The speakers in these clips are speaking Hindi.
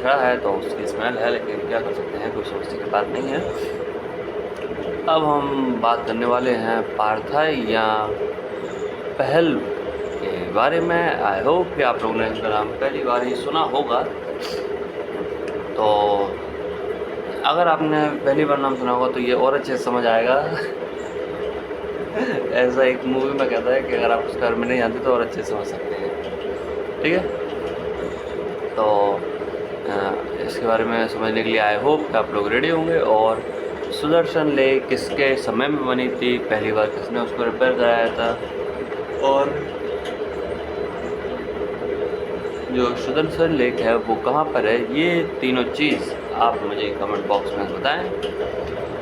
खड़ा है तो उसकी स्मेल है, लेकिन क्या कर सकते हैं, कोई समस्या की बात नहीं है। अब हम बात करने वाले हैं पार्थाई या पहल के बारे में। आई होप कि आप लोगों ने इसका नाम पहली बार ही सुना होगा। तो अगर आपने पहली बार नाम सुना होगा तो ये और अच्छे से समझ आएगा। ऐसा एक मूवी में कहता है कि अगर आप उसके बारे में नहीं जानते तो और अच्छे से समझ सकते हैं। ठीक है, तो इसके बारे में समझने के लिए आई होप कि आप लोग रेडी होंगे। और सुदर्शन लेक किसके समय में बनी थी, पहली बार किसने उसको रिपेयर कराया था, और जो सुदर्शन लेक है वो कहाँ पर है, ये तीनों चीज़ आप मुझे कमेंट बॉक्स में बताएं।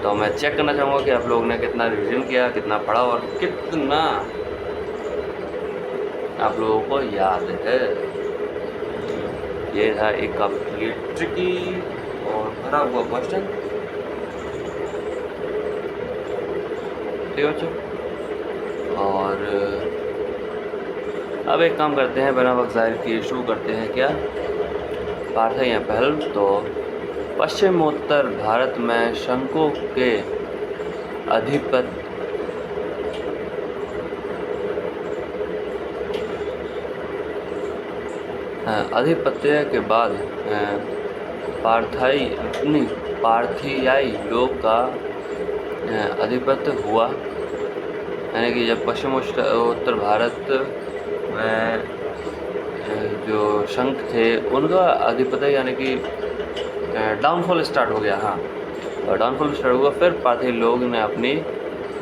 तो मैं चेक करना चाहूँगा कि आप लोगों ने कितना रिविजन किया, कितना पढ़ा और कितना आप लोगों को याद है। ये था एक आपके लिए ट्रिकी और भरा हुआ क्वेश्चन। ठीक है बच्चों, और अब एक काम करते हैं, बिना वक्त ज़ाहिर किए शुरू करते हैं। क्या पार्थाई या पहल। तो पश्चिमोत्तर भारत में शंकों के आधिपत्य के बाद पार्थियाई लोग का आधिपत्य हुआ। यानी कि जब पश्चिम उत्तर भारत में जो शंख थे उनका आधिपत्य यानी कि डाउनफॉल स्टार्ट हो गया। हाँ, और डाउनफॉल स्टार्ट हुआ, फिर पार्थी लोग ने अपनी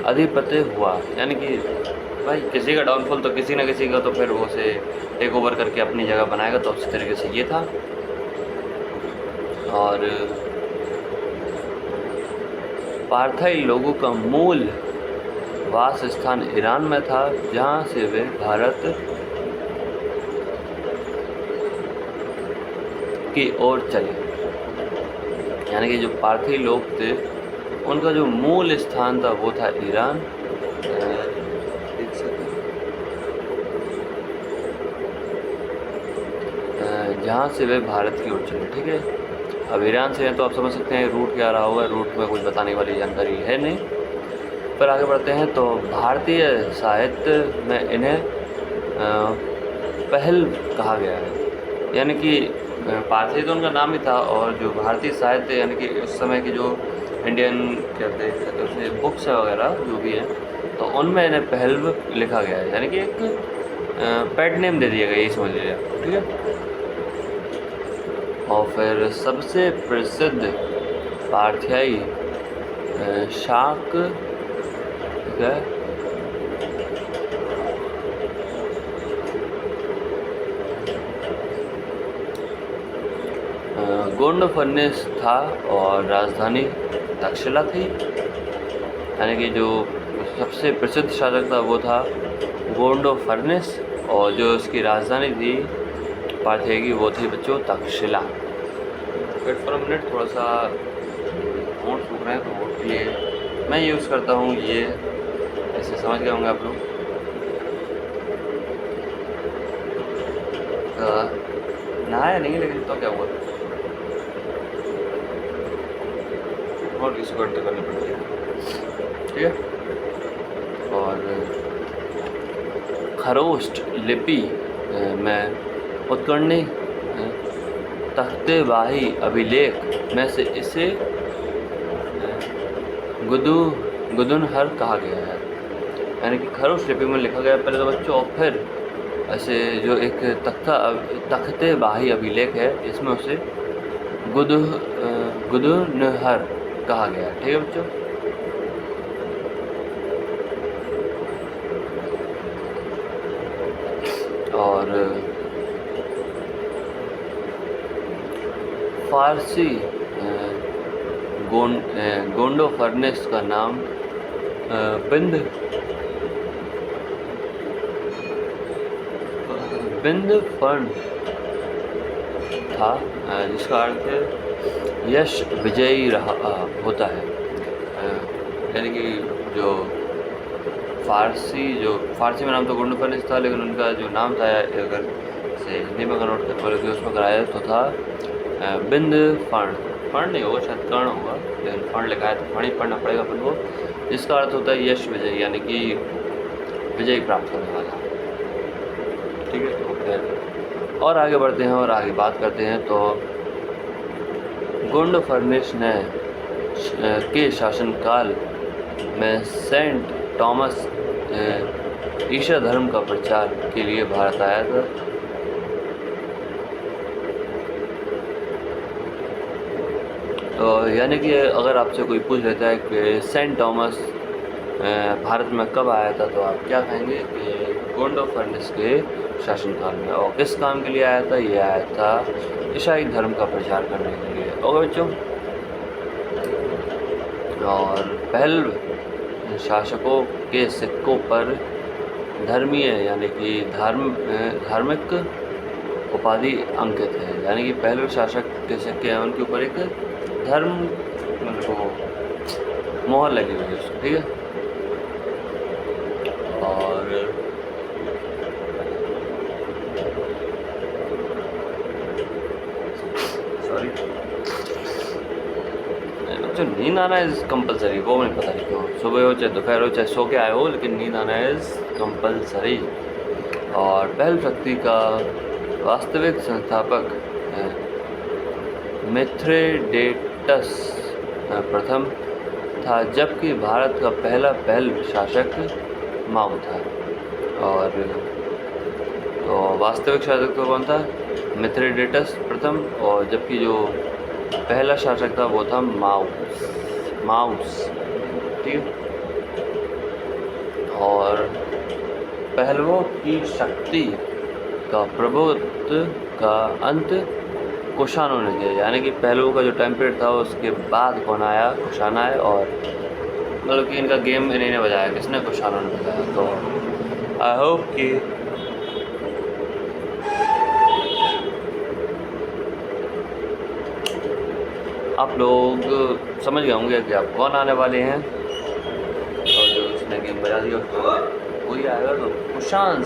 आधिपत्य हुआ। यानी कि भाई किसी का डाउनफॉल तो किसी न किसी का तो फिर वो से टेक ओवर करके अपनी जगह बनाएगा। तो उसी तरीके से ये था। और पार्थाई लोगों का मूल वास स्थान ईरान में था, जहाँ से वे भारत की ओर चले। यानी कि जो पार्थी लोग थे उनका जो मूल स्थान था वो था ईरान। जहाँ से वे भारत की ओर चले। ठीक है, अब ईरान से हैं तो आप समझ सकते हैं रूट क्या रहा होगा। रूट में कुछ बताने वाली जानकारी है नहीं। पर आगे बढ़ते हैं। तो भारतीय साहित्य में इन्हें पहल कहा गया है। यानी कि पार्थी तो उनका नाम ही था, और जो भारतीय साहित्य यानी कि उस समय की जो इंडियन कहते हैं तो उसमें बुक्स वगैरह जो भी हैं तो उनमें इन्हें पहल लिखा गया है। यानी कि एक पेट नेम दे दिया गया, ये समझ लीजिए। ठीक है, और फिर सबसे प्रसिद्ध पार्थाई शाक है गोंड फर्नेस था और राजधानी तक्षशिला थी। यानी कि जो सबसे प्रसिद्ध शासक था वो था गोंडो फर्नेस, और जो उसकी राजधानी थी पार्थाई की वो थी बच्चों Takshashila. Wait for a minute, थोड़ा सा होंठ सूख रहे हैं तो होंठ के लिए मैं यूज़ करता हूँ ये। ऐसे समझ गए होंगे आप लोग। नहाया नहीं लेकिन तो क्या हुआ, और इसको करते करनी पड़ती है। ठीक है, और खरोष्ट लिपि में उत्कीर्ण तख्तेबाही अभिलेख में से इसे गुदुनहर कहा गया है। यानी कि खरोष्ट लिपि में लिखा गया पहले तो बच्चों, और फिर ऐसे जो एक तख्तेबाही अभिलेख है इसमें उसे गुदुनहर कहा गया है। ठीक है बच्चों, और फारसी गोंडो फर्नेस का नाम बिंद फर्न था, जिसका अर्थ यश विजयी रहा होता है। यानी कि जो फारसी में नाम तो गोंडो फर्नेस था, लेकिन उनका जो नाम था अगर से हिंदी में कन्वर्ट कर उसमें कराया तो था बिंद फण, फण नहीं होगा शायद कर्ण होगा, लेकिन फण लिखा है तो फण ही पढ़ना पड़ेगा अपन को, जिसका अर्थ होता है यश विजय, यानी कि विजय प्राप्त करने वाला। ठीक है, तो फिर और आगे बढ़ते हैं और आगे बात करते हैं। तो गुंडफर्निश ने के शासनकाल में सेंट टॉमस ईसा धर्म का प्रचार के लिए भारत आया था। तो यानी कि अगर आपसे कोई पूछ लेता है कि सेंट टॉमस भारत में कब आया था, तो आप क्या कहेंगे कि गुंडफर्निश के शासनकाल में। और किस काम के लिए आया था? ये आया था ईसाई धर्म का प्रचार करने के लिए। ओके बच्चों, और पहले शासकों के सिक्कों पर धर्मीय यानी कि धार्मिक उपाधि अंकित है, यानी कि पहले शासक के सिक्के हैं उनके ऊपर एक धर्म मतलब वो मोहर लगी हुई है उसको। ठीक है, और सॉरी जो नींद आना इज़ कंपलसरी, वो नहीं पता नहीं क्यों, सुबह हो चाहे दोपहर हो चाहे सो के आए हो, लेकिन नींद आना इज़ कंपलसरी। और पहल शक्ति का वास्तविक संस्थापक मिथ्रेडेटस प्रथम था, जबकि भारत का पहला पहल शासक माओ था। और तो वास्तविक शासक तो कौन था? मिथ्रेडेटस प्रथम, और जबकि जो पहला शासक था वो था माउस। ठीक है, और पहलवों की शक्ति का प्रभुत्व का अंत कुषाणों ने किया, यानी कि पहलवों का जो टाइम पीरियड था उसके बाद कौन आया? कुषाण आए, और मतलब कि इनका गेम इन्हीं ने बजाया। किसने? कुषाणों ने बजाया। तो आई होप कि आप लोग समझ गए होंगे कि आप कौन आने वाले हैं, और जो उसने गेम बजा दिया उसको वही आएगा। तो कुषाण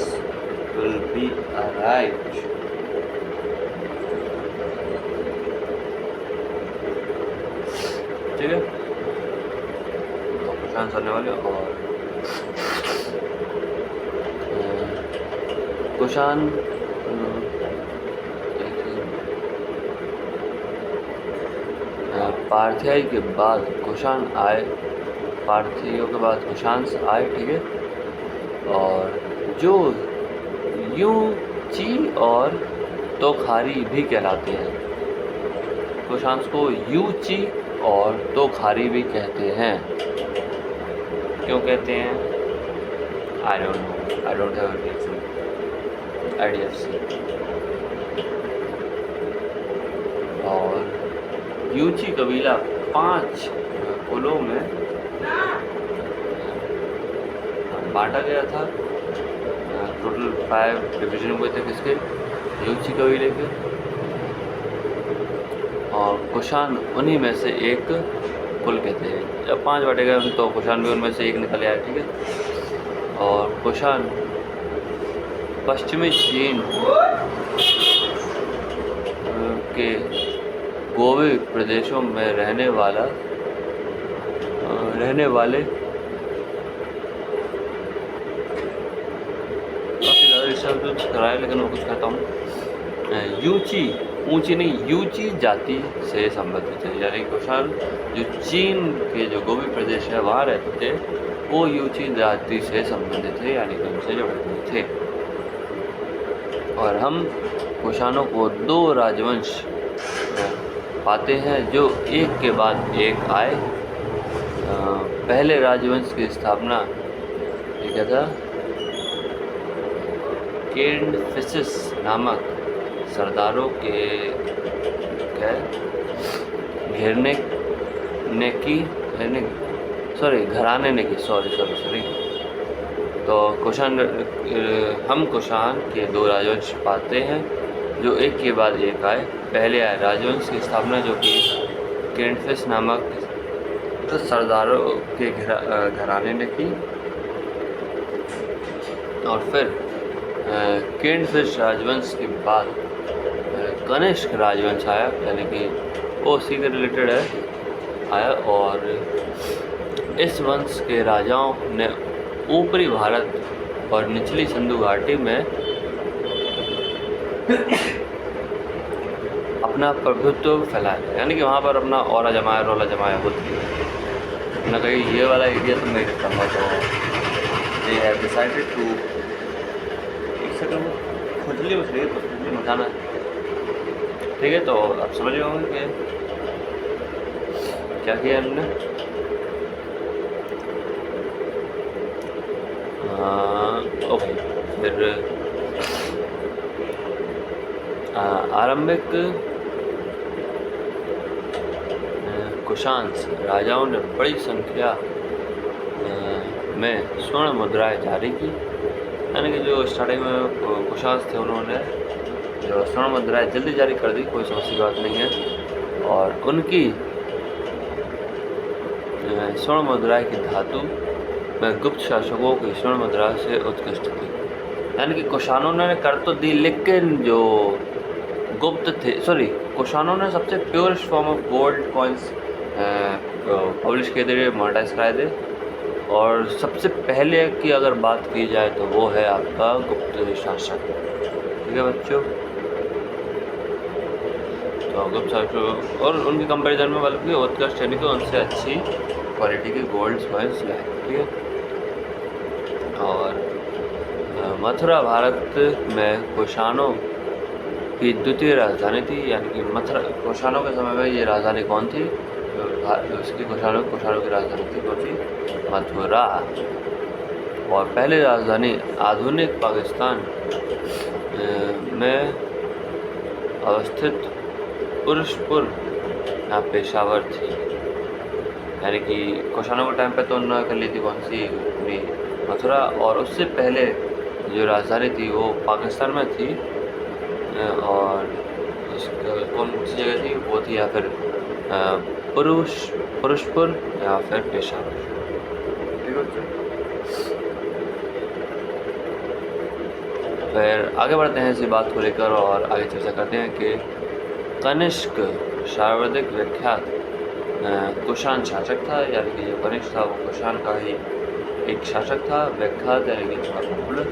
विल बी राइट। ठीक है, तो कुषाण आने वाले, और कुषाण पार्थेय के बाद कुषाण आए, पार्थेयों के बाद कुषाण आए। ठीक है, और जो यूची और तोखारी भी कहलाते हैं, कुषाण को यूची और तोखारी भी कहते हैं। क्यों कहते हैं? I don't know, I don't have idea. और यूची कबीला 5 कुलों में बांटा गया था। टोटल 5 डिवीजन हुए थे किसके? यूची कबीले के, और कुषाण उन्हीं में से एक कुल कहते हैं। जब 5 बांटे गए तो कुषाण भी उनमें से एक निकल आया। ठीक है, और कुषाण पश्चिमी चीन के गोवी प्रदेशों में रहने वाले काफ़ी ज़्यादा रिसर्च कराए, लेकिन मैं कुछ कहता हूँ। यूची, ऊंची नहीं, यूची जाति से संबंधित है, यानी कुषाण जो चीन के जो गोवी प्रदेश है वहाँ रहते थे, वो यूची जाति से संबंधित थे, यानी कि उनसे जुड़े हुए थे। और हम कुषाणों को 2 राजवंश पाते हैं जो एक के बाद एक आए। पहले राजवंश की स्थापना ये क्या था? केंडफिसिस नामक सरदारों के घराने ने की। सॉरी। तो हम कुषाण के 2 राजवंश पाते हैं जो एक के बाद एक आए। पहले आए राजवंश की स्थापना जो कि केंडफिस नामक सरदारों के घराने ने की, और फिर केंडफिस राजवंश के बाद कनिष्क राजवंश आया, यानी कि वो उसी के रिलेटेड है आया। और इस वंश के राजाओं ने ऊपरी भारत और निचली सिंधु घाटी में अपना प्रभुत्व फैलाया, यानी कि वहाँ पर अपना औरा जमाया रोला जमाया होती है ना। कहीं ये वाला एरिया तो नहीं रहता था, तो दे हैव डिसाइडेड टू, एक सेकंड खुजली बच रही है तो खुजली मचाना है, ठीक है। तो आप समझ गए होंगे कि क्या किया हमने। ओके, फिर आरंभिक कुशांस राजाओं ने बड़ी संख्या में स्वर्ण मुद्राएं जारी की, यानी कि जो स्टार्टिंग में कुशांस थे उन्होंने जो स्वर्ण मुद्राएं जल्दी जारी कर दी, कोई समस्या की बात नहीं है। और उनकी स्वर्ण मुद्राएं की धातु में गुप्त शासकों की स्वर्ण मुद्रा से उत्कृष्ट थी, यानी कि कुशानों ने कर तो दी, लेकिन जो गुप्त थे, कुशानों ने सबसे purest form of gold coins publish किए थे, मोनेटाइज कराए थे। और सबसे पहले की अगर बात की जाए तो वो है आपका गुप्त शासक, ठीक है बच्चों। तो गुप्त शासक और उनके कंपैरिजन में बल्कि उत्कृष्ट यानी कि उनसे अच्छी क्वालिटी के गोल्ड कॉइन्स लाए, ठीक है। और मथुरा भारत में कुशानों की द्वितीय राजधानी थी, यानी कि मथुरा कुशानों के समय में ये राजधानी कौन थी, उसकी कुशानों की राजधानी थी कौन सी, मथुरा। और पहली राजधानी आधुनिक पाकिस्तान में अवस्थित पुरुषपुर या पेशावर थी, यानी कि कुशानों के टाइम पे तो उन्होंने कर ली थी कौन सी, अपनी मथुरा। और उससे पहले जो राजधानी थी वो पाकिस्तान में थी, और कौन सी जगह थी वो थी या फिर पुरुषपुर या फिर पेशावर, ठीक है। फिर आगे बढ़ते हैं इसी बात को लेकर और आगे चर्चा करते हैं कि कनिष्क सर्वाधिक विख्यात कुषाण शासक था, यानी कि जो कनिष्क था वो कुषाण का ही एक शासक था। विख्यात यानी कि थोड़ा पॉपुलर।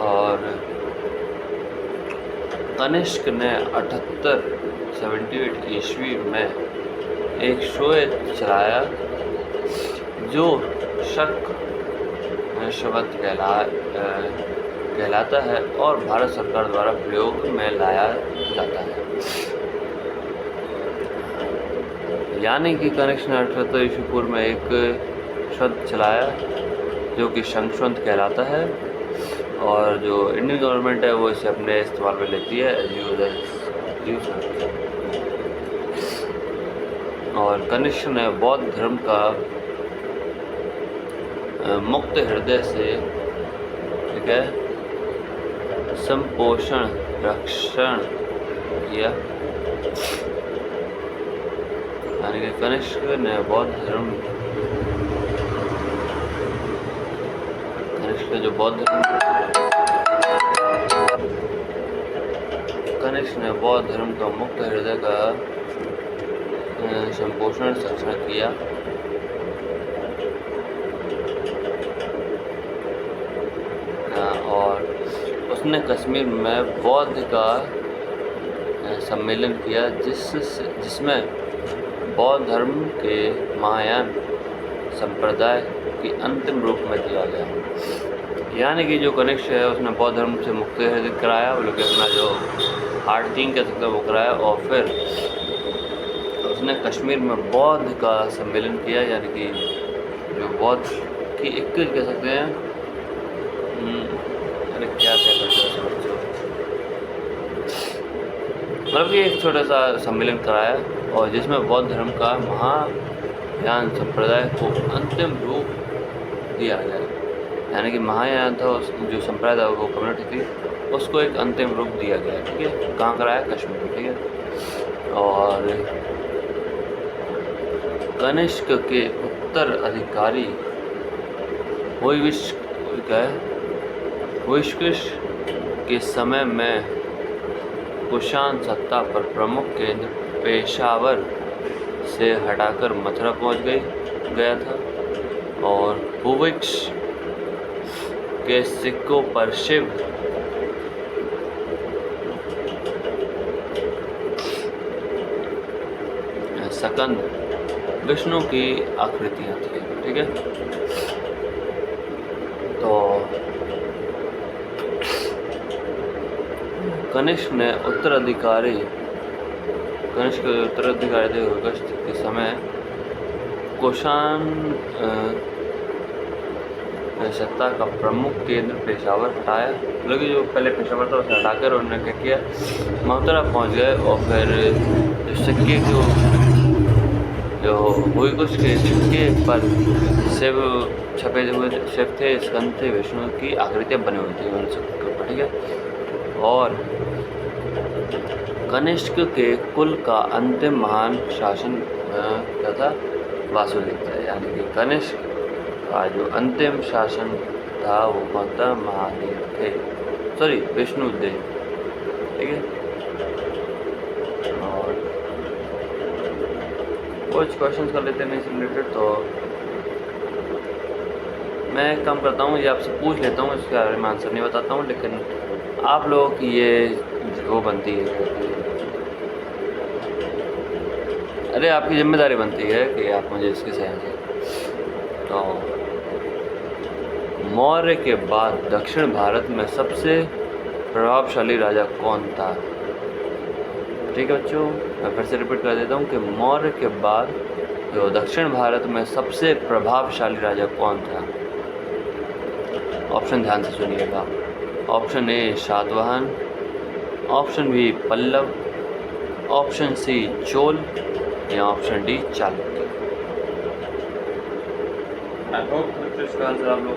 और कनिष्क ने 78 ईस्वी में एक शोध चलाया जो शक शब्द कहलाता है और भारत सरकार द्वारा प्रयोग में लाया जाता है, यानी कि कनिष्क ने 78 ईस्वी पूर्व में एक शब्द चलाया जो कि शंखशंत कहलाता है, और जो इंडियन गवर्नमेंट है वो इसे अपने इस्तेमाल में लेती है यूज। और कनिष्क ने बौद्ध धर्म का मुक्त हृदय से, ठीक है, संपोषण रक्षण किया, यानी कि कनिष्क ने बौद्ध धर्म कनिष्क ने बौद्ध धर्म का मुक्त हृदय का संपोषण रक्षण किया। और उसने कश्मीर में बौद्ध का सम्मेलन किया जिसमें बौद्ध धर्म के महायान संप्रदाय की अंतिम रूप में दिया गया, यानी कि जो कनिष्क है उसने बौद्ध धर्म से मुक्त कराया, बल्कि अपना जो हार्ट किंग कह सकते हैं वो कराया। और फिर उसने कश्मीर में बौद्ध का सम्मेलन किया, यानी कि जो बौद्ध की एक कह सकते हैं, अरे क्या कह सकते हैं, मतलब कि एक छोटा सा सम्मेलन कराया और जिसमें बौद्ध धर्म का महायान संप्रदाय को अंतिम रूप दिया गया, यानी कि महायान था जो संप्रदाय वो कम्युनिटी थी उसको एक अंतिम रूप दिया गया, ठीक है। कहाँ कराया, कश्मीर में, ठीक है। और कनिष्क के उत्तराधिकारी चुका है। हुइस्किश के समय में कुषाण सत्ता पर प्रमुख केंद्र पेशावर से हटाकर मथुरा पहुंच गया था और हुइस्किश के सिक्कों पर शिव स्कंद विष्णु की आकृतियाँ थी। ठीक है, तो कनिष्क के उत्तराधिकारी थे हुइस्किश के समय कुषाण सत्ता का प्रमुख केंद्र पेशावर हटाया, मतलब कि जो पहले पेशावर था उसे हटाकर उन्होंने क्या किया, मथुरा पहुंच गए और फिर जो सिक्के जो हुइस्किश के सिक्के पर शिव छपे हुए शिव थे, स्कंद थे, विष्णु की आकृतियाँ बनी हुई थी उन सिक्के के ऊपर। ठीक है, और कनिष्क के कुल का अंतिम महान शासन क्या था, वासुदेव था। यानी कि कनिष्क का जो अंतिम शासन था वो कौन था, महादेव थे, सॉरी विष्णुदेव। ठीक है, और कुछ क्वेश्चंस कर लेते हैं इससे रिलेटेड। तो मैं एक काम करता हूँ, ये आपसे पूछ लेता हूँ, इसके बारे में आंसर नहीं बताता हूँ, लेकिन आप लोगों की ये वो बनती है, अरे आपकी जिम्मेदारी बनती है कि आप मुझे इसके सही आंसर। तो मौर्य के बाद दक्षिण भारत में सबसे प्रभावशाली राजा कौन था? ठीक है बच्चों, मैं फिर से रिपीट कर देता हूँ कि मौर्य के बाद जो दक्षिण भारत में सबसे प्रभावशाली राजा कौन था? ऑप्शन ध्यान से सुनिएगा। Option A Satavahana, option B Pallava, option C Chola या ऑप्शन डी चालुक्य। इसका आंसर आप लोग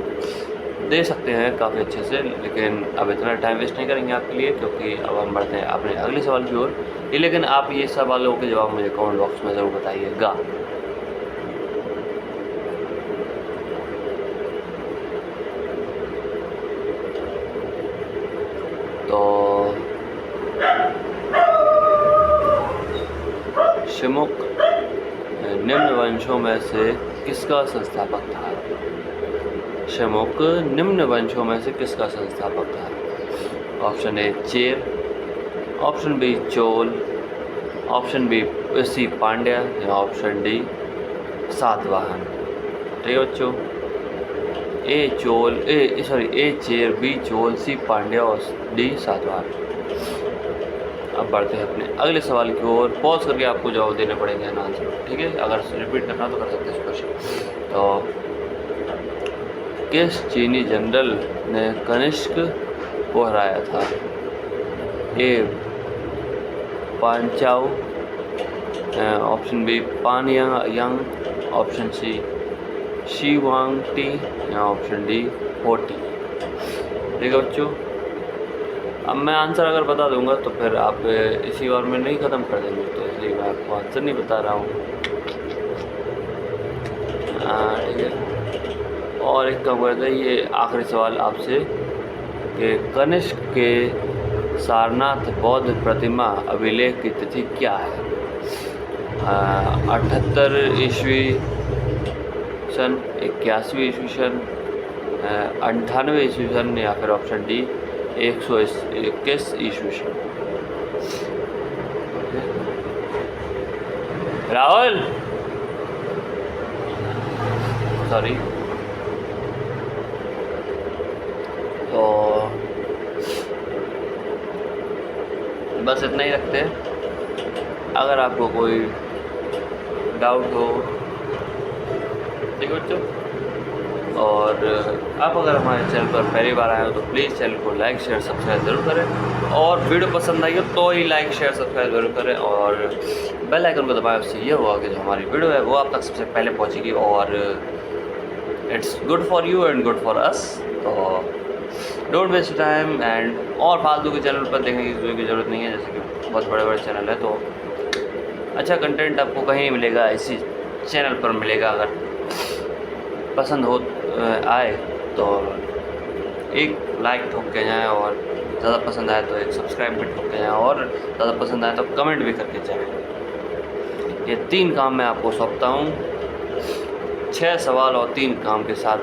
दे सकते हैं काफ़ी अच्छे से, लेकिन अब इतना टाइम वेस्ट नहीं करेंगे आपके लिए, क्योंकि अब हम बढ़ते हैं अपने अगले सवाल की ओर। लेकिन आप ये सवालों के जवाब मुझे कमेंट बॉक्स में ज़रूर बताइएगा। तो शिमुक निम्न वंशों में से किसका संस्थापक था? शिमुक निम्न वंशों में से किसका संस्थापक था? Option A Chera, option B Chola, option B C Pandya या ऑप्शन डी सातवाहन। ठीक है बच्चों, A Chera, B Chola, C Pandya और डी सातवाहन। अब बढ़ते हैं अपने अगले सवाल की ओर। पॉज करके आपको जवाब देने पड़ेंगे ना आंसर। ठीक है, अगर रिपीट करना तो कर सकते हैं इस क्वेश्चन। तो किस चीनी जनरल ने कनिष्क को हराया था? ए पांचाओ, ऑप्शन बी पान यांग, ऑप्शन सी शीवांग टी या ऑप्शन डी होटी। ठीक है बच्चों, अब मैं आंसर अगर बता दूंगा तो फिर आप इसी बार में नहीं ख़त्म कर देंगे, तो इसलिए मैं आपको आंसर नहीं बता रहा हूँ। ठीक है, और एक काम करते हैं, ये आखिरी सवाल आपसे कि कनिष्क के सारनाथ बौद्ध प्रतिमा अभिलेख की तिथि क्या है? 78 ईस्वी सन, 81 ईस्वी सन, 98 ईस्वी सन या फिर ऑप्शन डी 121 ईस्वी सन। राहुल, सॉरी। तो बस इतना ही रखते हैं। अगर आपको कोई डाउट हो, ठीक है बच्चों, और आप अगर हमारे चैनल पर पहली बार आए हो तो प्लीज़ चैनल को लाइक शेयर सब्सक्राइब ज़रूर करें, और वीडियो पसंद आई हो तो ही लाइक शेयर सब्सक्राइब ज़रूर करें, और बेल आइकन को दबाएं। उससे ये होगा कि जो हमारी वीडियो है वो आप तक सबसे पहले पहुंचेगी, और it's good for you and good for us. तो डोंट वेस्ट टाइम एंड, और फालतू के चैनल पर देखने की ज़रूरत नहीं है, जैसे कि बहुत बड़े बड़े चैनल है, तो अच्छा कंटेंट आपको कहीं नहीं मिलेगा, इसी चैनल पर मिलेगा। अगर पसंद हो आए तो एक लाइक ठोक के जाएँ और ज़्यादा पसंद आए तो एक सब्सक्राइब भी ठोक के जाएँ और ज़्यादा पसंद आए तो कमेंट भी करके जाएँ। ये 3 काम मैं आपको सौंपता हूँ। 6 सवाल और 3 काम के साथ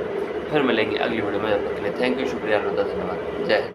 फिर मिलेंगे अगली वीडियो में। जब तक के लिए थैंक यू, शुक्रिया, धन्यवाद, जय हिंद।